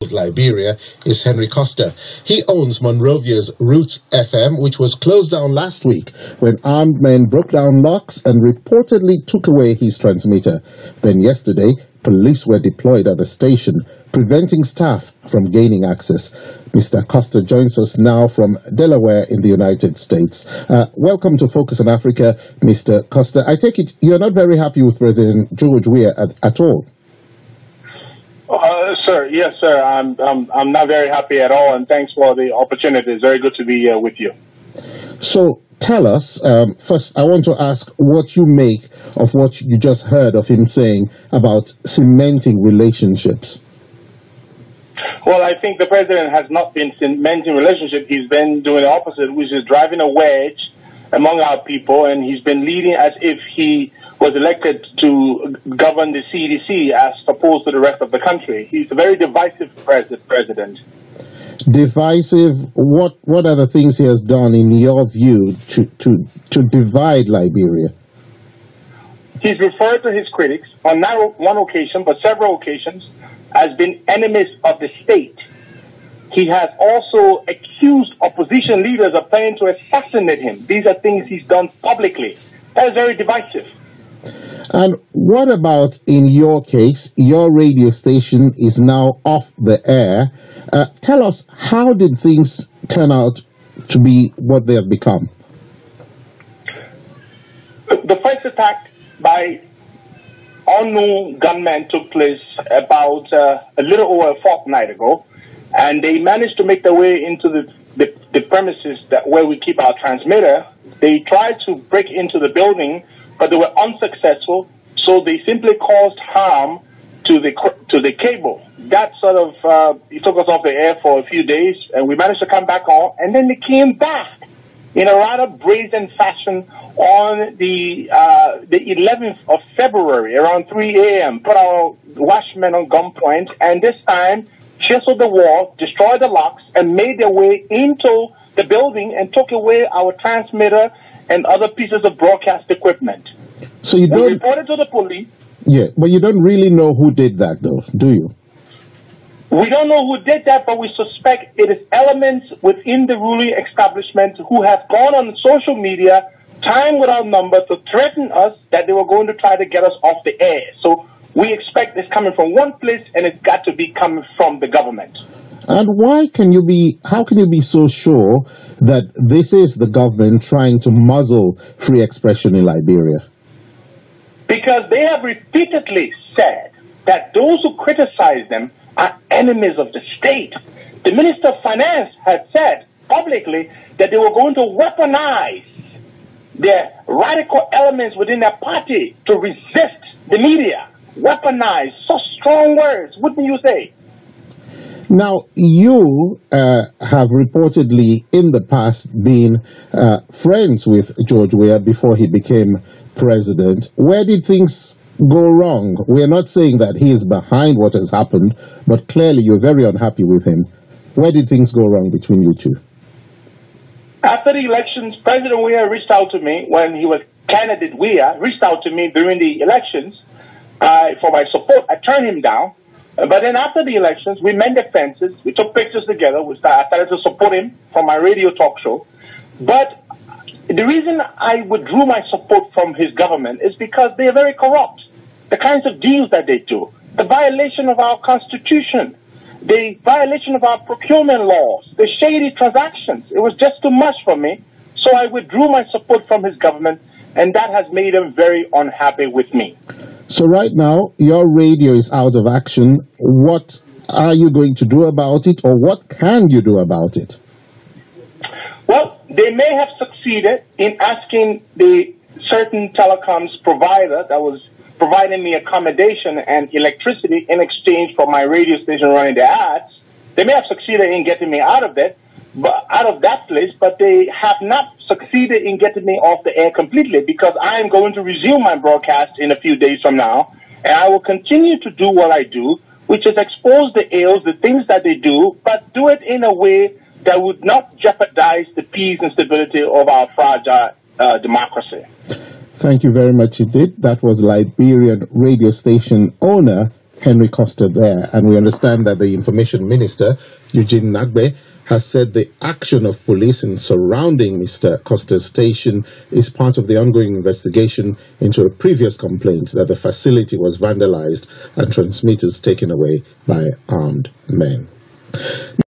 Liberia is Henry Costa. He owns Monrovia's Roots FM, which was closed down last week when armed men broke down locks and reportedly took away his transmitter. Then yesterday, police were deployed at the station, preventing staff from gaining access. Mr. Costa joins us now from Delaware in the United States. Welcome to Focus on Africa, Mr. Costa. I take it you're not very happy with President George Weah at all. Sir, yes, sir. I'm not very happy at all, and thanks for the opportunity. It's very good to be with you. So tell us, first, I want to ask what you make of what you just heard of him saying about cementing relationships. Well, I think the president has not been cementing relationships. He's been doing the opposite, which is driving a wedge among our people, and he's been leading as if he was elected to govern the CDC as opposed to the rest of the country. He's a very divisive president. Divisive? What are the things he has done, in your view, to divide Liberia? He's referred to his critics on not one occasion, but several occasions, as being enemies of the state. He has also accused opposition leaders of planning to assassinate him. These are things he's done publicly. That is very divisive. And what about in your case? Your radio station is now off the air. Tell us, how did things turn out to be what they have become? The first attack by unknown gunmen took place about a little over a fortnight ago, and they managed to make their way into the premises where we keep our transmitter. They tried to break into the building, but they were unsuccessful, so they simply caused harm to the cable. That sort of it took us off the air for a few days, and we managed to come back on, and then they came back in a rather brazen fashion on the 11th of February, around 3 a.m., put our watchmen on gunpoint, and this time chiseled the wall, destroyed the locks, and made their way into the building and took away our transmitter and other pieces of broadcast equipment. So you don't... We reported to the police. Yeah, but you don't really know who did that, though, do you? We don't know who did that, but we suspect it is elements within the ruling establishment who have gone on social media, time without number, to threaten us that they were going to try to get us off the air. So we expect it's coming from one place, and it's got to be coming from the government. And how can you be so sure that this is the government trying to muzzle free expression in Liberia? Because they have repeatedly said that those who criticize them are enemies of the state. The Minister of Finance had said publicly that they were going to weaponize their radical elements within their party to resist the media. Weaponize, such strong words, wouldn't you say? Now, you have reportedly in the past been friends with George Weah before he became president. Where did things go wrong? We are not saying that he is behind what has happened, but clearly you're very unhappy with him. Where did things go wrong between you two? After the elections, President Weah reached out to me when he was candidate Weah, reached out to me during the elections for my support. I turned him down. But then after the elections, we mended fences. We took pictures together. I started to support him from my radio talk show. But the reason I withdrew my support from his government is because they are very corrupt. The kinds of deals that they do, the violation of our constitution, the violation of our procurement laws, the shady transactions. It was just too much for me. So I withdrew my support from his government, and that has made him very unhappy with me. So right now, your radio is out of action. What are you going to do about it, or what can you do about it? Well, they may have succeeded in asking the certain telecoms provider that was providing me accommodation and electricity in exchange for my radio station running the ads. They may have succeeded in getting me out of that place, but they have not succeeded in getting me off the air completely, because I am going to resume my broadcast in a few days from now, and I will continue to do what I do, which is expose the ills, the things that they do, but do it in a way that would not jeopardize the peace and stability of our fragile democracy. Thank you very much indeed. That was Liberian radio station owner Henry Costa there, and we understand that the Information Minister, Eugene Nagbe, has said the action of police in surrounding Mr. Costa's station is part of the ongoing investigation into a previous complaint that the facility was vandalized and transmitters taken away by armed men.